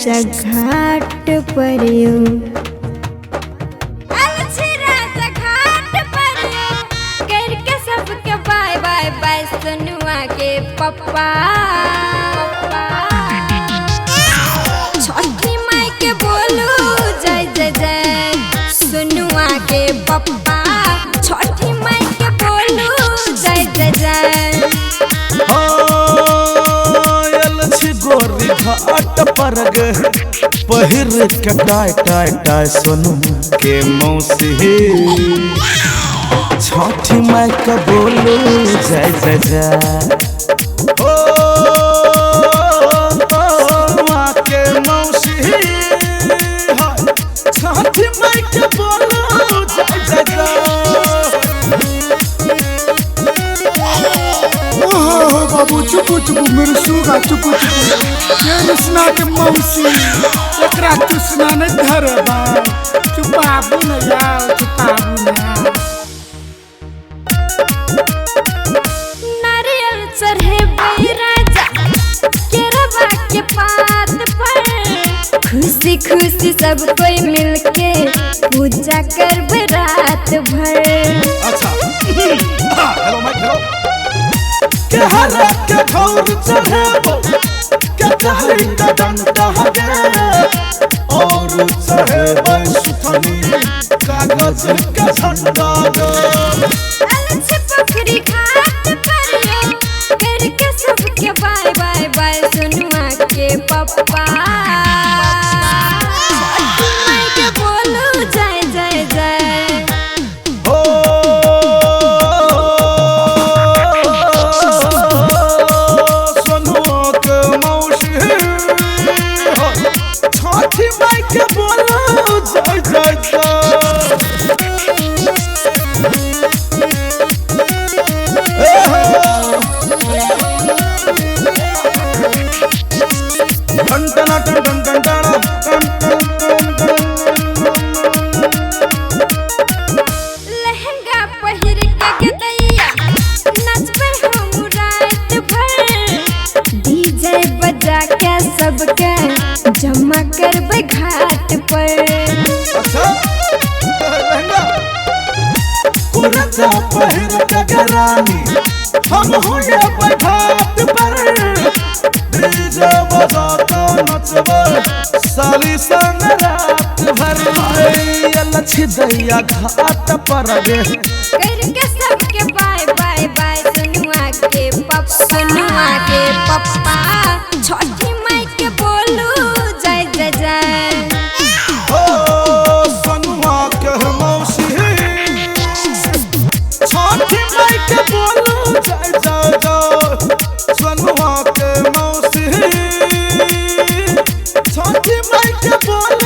राजा घाट पर यो करके सबके बाय बाय बाय सुनुआ के पप्पा छठी माई के बोलू जय जय जय सुनुआ के पप्पा छठी माई के बोलू जय जय जय गोरी घाट पर पहिर के टाय टाय टाय सोनू के मौसी छठी माई के बोलू जय जय जय सोनुआ के मौसी छठी माई के बोलू जय जय जय। बाबू चुपू चुपू मेरे सुगा चुपू चुपू ये रुसना के मौसी एकरा तुसना न धरबा चुपाबू न जाओ चुपाबू न नारियल चढ़े राजा केरवा के पात पर खुशी खुशी सब कोई मिलके पूजा करबे रात भर। अच्छा हेलो माइक हेलो के हरा के खौर चढ़ेबो के कहरी का डंडा हगे और चढ़ेबै सुथनी कागज के झंडा अलछ पोखरी घाट पर करके सबके बाय बाय बाय सुनुआ के पप्पा माई के बोलू जय जय जय छठी माई के बोलू जय जय लहंगा पहिर के गदैया नचबे हम रात भर डीजे बजा के सबके जमा करबे घाट पर। अच्छा लहंगा कुर्ता पहिर के गरानी हम होए बैठात पर डीजे बजाता नचबे साली संग रात भर लछि दैया घाट पर करके सबके बाय बाय बाय सुनुआ के पप्पा छठी माई के बोलू जय जय जय सोनुआ के मौसी छठी माई के बोलू जय जय जय सोनुआ के मौसी छठी माई के बोलू